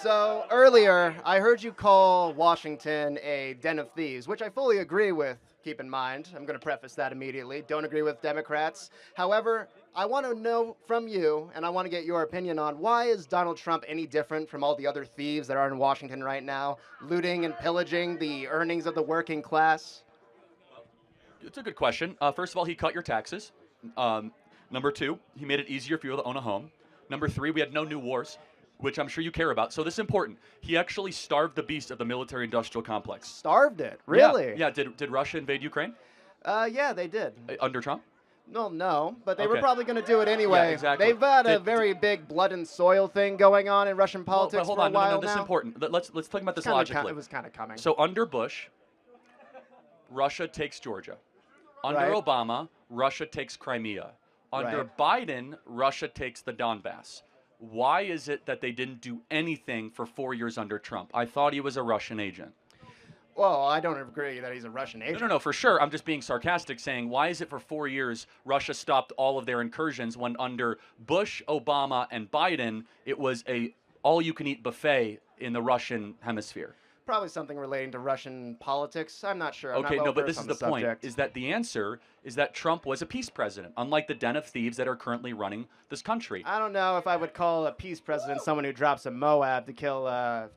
So earlier, I heard you call Washington a den of thieves, which I fully agree with. Keep in mind, I'm going to preface that immediately. Don't agree with Democrats. However, I want to know from you, and I want to get your opinion on why is Donald Trump any different from all the other thieves that are in Washington right now, looting and pillaging the earnings of the working class? It's a good question. First of all, he cut your taxes. Um, Number two, he made it easier for you to own a home. Number three, we had no new wars, which I'm sure you care about. So this is important. He actually starved the beast of the military-industrial complex. Starved it, Yeah, really? yeah. Did Russia invade Ukraine Yeah, they did. under Trump? Well, no, but they were Okay. probably going to do it anyway. exactly. They've had a Did- very big blood and soil thing going on in Russian Well, politics but hold for a on, no, while no, this is now. important. Let's talk about this Kinda logically. it was kind of coming. So under Bush, Russia takes Georgia. Under Right. Obama, Russia takes Crimea. Under Biden, Russia takes the Donbass. Why is it that they didn't do anything for 4 years under Trump? I thought he was a Russian agent. Well, I don't agree that he's a Russian No, agent. no, no, for sure. I'm just being sarcastic, saying why is it for 4 years Russia stopped all of their incursions when under Bush, Obama, and Biden it was a all-you-can-eat buffet in the Russian hemisphere? Probably something relating to Russian politics. I'm not sure. I'm Okay, not well no, but versed this is on the point, subject. is that the answer is that Trump was a peace president, unlike the den of thieves that are currently running this country. I don't know if I would call a peace president someone who drops a Moab to kill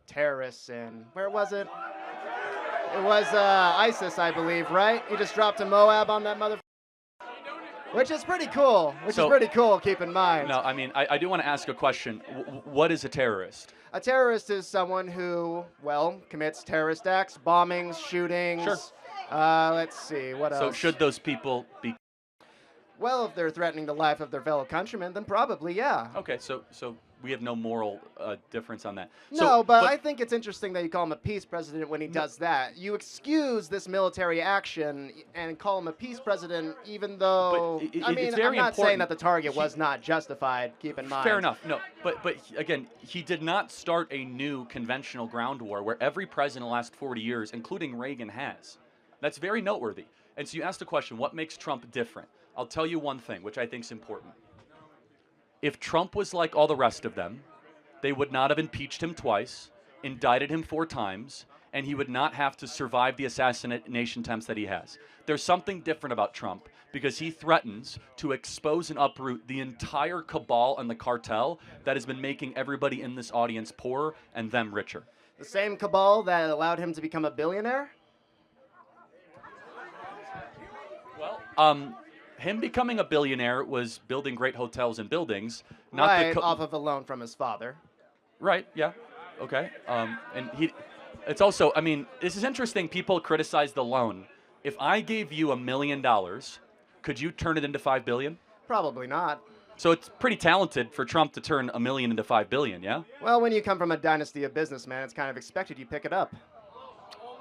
terrorists in, where was it? It was ISIS, I believe, right? He just dropped a Moab on that mother. Which is pretty cool. Keep in mind. No, I mean, I do want to ask a question. What is a terrorist? A terrorist is someone who, well, commits terrorist acts, bombings, shootings. Sure. Let's see, what else? So should those people be... Well, if they're threatening the life of their fellow countrymen, then probably, yeah. Okay, so we have no moral difference on that. No, but I think it's interesting that you call him a peace president when he does that. You excuse this military action and call him a peace president, even though I mean, it's very I'm not saying important. that the target was not justified. Keep in mind. Fair enough. No, but again, he did not start a new conventional ground war where every president in the last 40 years, including Reagan, has. That's very noteworthy. And so you asked the question, what makes Trump different? I'll tell you one thing, which I think is important. If Trump was like all the rest of them, they would not have impeached him twice, indicted him 4 times, and he would not have to survive the assassination attempts that he has. There's something different about Trump because he threatens to expose and uproot the entire cabal and the cartel that has been making everybody in this audience poorer and them richer. The same cabal that allowed him to become a billionaire? Well, him becoming a billionaire was building great hotels and buildings, not Right, the off of a loan from his father. Right, yeah. Okay. And it's also, I mean, this is interesting. People criticize the loan. If I gave you $1 million, could you turn it into $5 billion? Probably not. So it's pretty talented for Trump to turn $1 million into $5 billion, yeah? Well, when you come from a dynasty of businessmen, it's kind of expected you pick it up.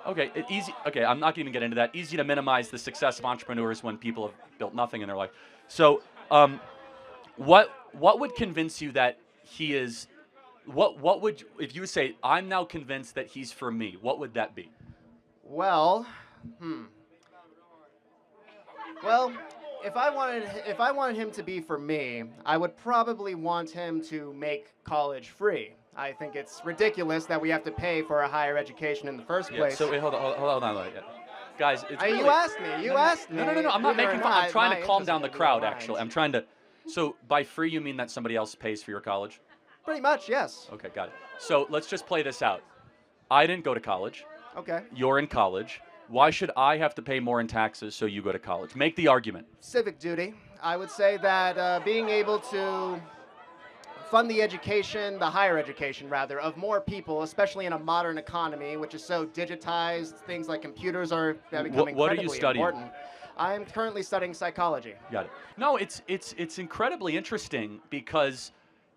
Okay, easy. Okay, I'm not going to even get into that. Easy to minimize the success of entrepreneurs when people have built nothing in their life. So, what would convince you that he is? What would, if you would say, I'm now convinced that he's for me? What would that be? Well, Well, if I wanted him to be for me, I would probably want him to make college free. I think it's ridiculous that we have to pay for a higher education in the first place. So wait, hold on. Yeah. Guys, it's really... You asked me. You asked me. No. I'm not Whether or making fun. not I'm trying my to calm interest down the would be crowd, aligned. actually. I'm trying to... So by free, you mean that somebody else pays for your college? Pretty much, yes. Okay, got it. So let's just play this out. I didn't go to college. Okay. You're in college. Why should I have to pay more in taxes so you go to college? Make the argument. Civic duty. I would say that being able to fund the education, the higher education rather, of more people, especially in a modern economy, which is so digitized, things like computers are becoming What are you incredibly studying? important. I'm currently studying psychology. Got it. No, it's incredibly interesting because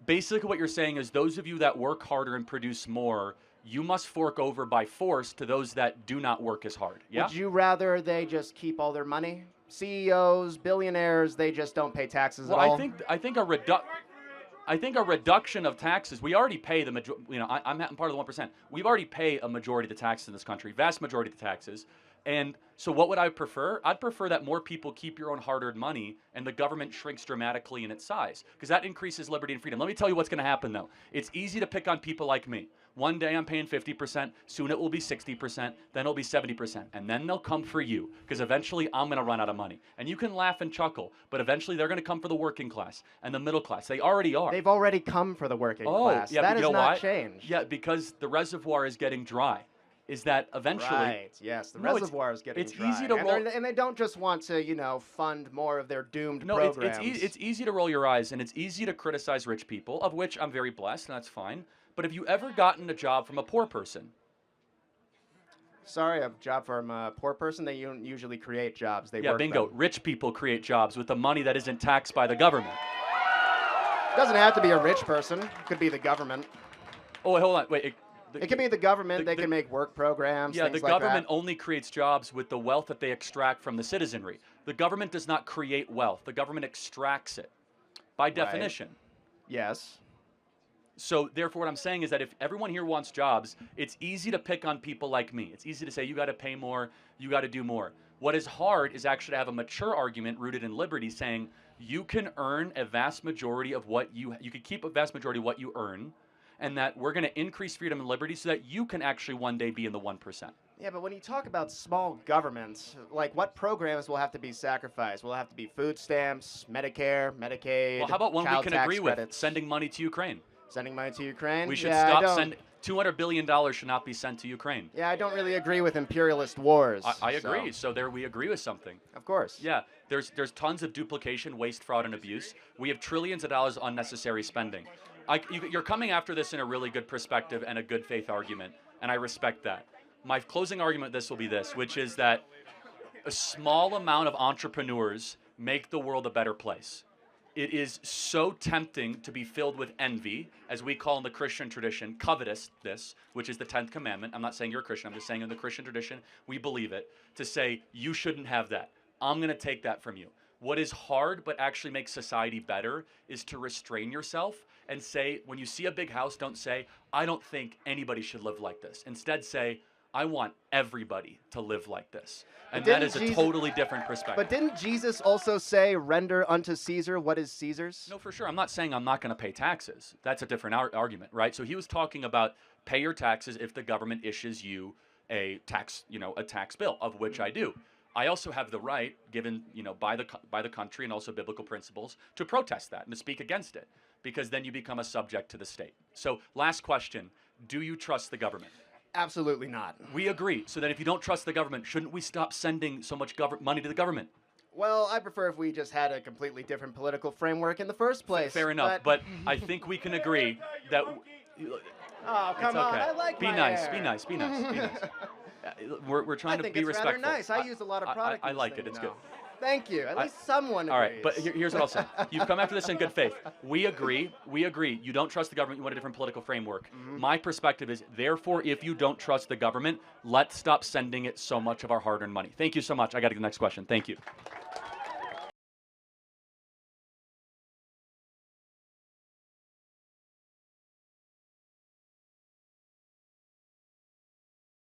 basically what you're saying is those of you that work harder and produce more, you must fork over by force to those that do not work as hard. Yeah? Would you rather they just keep all their money? CEOs, billionaires, they just don't pay taxes Well, at all? I think a reduction of taxes. We already pay the majority. You know, I'm part of the 1%. We already pay a majority of the taxes in this country, vast majority of the taxes. And so, what would I prefer? I'd prefer that more people keep your own hard-earned money, and the government shrinks dramatically in its size, because that increases liberty and freedom. Let me tell you what's going to happen, though. It's easy to pick on people like me. One day I'm paying 50%, soon it will be 60%, then it'll be 70%, and then they'll come for you, because eventually I'm going to run out of money. And you can laugh and chuckle, but eventually they're going to come for the working class and the middle class. They already are. They've already come for the working class. Yeah, That but you has know not why? changed. Yeah, because the reservoir is getting dry. Is that eventually... Right, yes, the reservoir is getting dry. Easy to roll... And they don't just want to, fund more of their doomed No, programs. it's easy to roll your eyes, and it's easy to criticize rich people, of which I'm very blessed, and that's fine. But have you ever gotten a job from a poor person? Sorry, a job from a poor person? They don't usually create jobs. They Yeah, work bingo. them. Rich people create jobs with the money that isn't taxed by the government. It doesn't have to be a rich person. It could be the government. Oh, wait, hold on. Wait. It could be the government. They can make work programs, Yeah, things the like government that. only creates jobs with the wealth that they extract from the citizenry. The government does not create wealth. The government extracts it, by definition. Yes. So therefore, what I'm saying is that if everyone here wants jobs, it's easy to pick on people like me. It's easy to say, you got to pay more, you got to do more. What is hard is actually to have a mature argument rooted in liberty saying, you can earn a vast majority of what you could keep a vast majority of what you earn, and that we're going to increase freedom and liberty so that you can actually one day be in the 1%. Yeah, but when you talk about small governments, like what programs will have to be sacrificed? Will it have to be food stamps, Medicare, Medicaid, Well, how about one we child can tax agree credits? with, sending money to Ukraine? Sending money to Ukraine? We should Yeah, stop I don't- sending... $200 billion should not be sent to Ukraine. Yeah, I don't really agree with imperialist wars. I agree. So there we agree with something. Of course. Yeah, there's tons of duplication, waste, fraud, and abuse. We have trillions of dollars unnecessary spending. You're coming after this in a really good perspective and a good faith argument, and I respect that. My closing argument this will be this, which is that a small amount of entrepreneurs make the world a better place. It is so tempting to be filled with envy, as we call in the Christian tradition, covetousness, which is the 10th commandment. I'm not saying you're a Christian. I'm just saying in the Christian tradition, we believe it, to say, you shouldn't have that. I'm going to take that from you. What is hard but actually makes society better is to restrain yourself and say, when you see a big house, don't say, I don't think anybody should live like this. Instead say, I want everybody to live like this. And that is a totally different perspective. But didn't Jesus also say, render unto Caesar what is Caesar's? No, for sure. I'm not saying I'm not going to pay taxes. That's a different argument, right? So he was talking about pay your taxes if the government issues you a tax bill, of which I do. I also have the right, given by the country and also biblical principles, to protest that and to speak against it, because then you become a subject to the state. So last question, do you trust the government? Absolutely not. We agree. So then if you don't trust the government, shouldn't we stop sending so much money to the government? Well, I prefer if we just had a completely different political framework in the first place. Fair enough, but I think we can agree that... Oh, come on, okay. I like Be my nice, hair. be nice, be nice, be nice. We're trying to be respectful. I think it's rather nice. I use a lot of product. I in like this it. It's thing, good. Thank you. At least someone agrees. All right, but here's what I'll say. You've come after this in good faith. We agree. You don't trust the government. You want a different political framework. My perspective is, therefore, if you don't trust the government, let's stop sending it so much of our hard-earned money. Thank you so much. I got to get the next question. Thank you.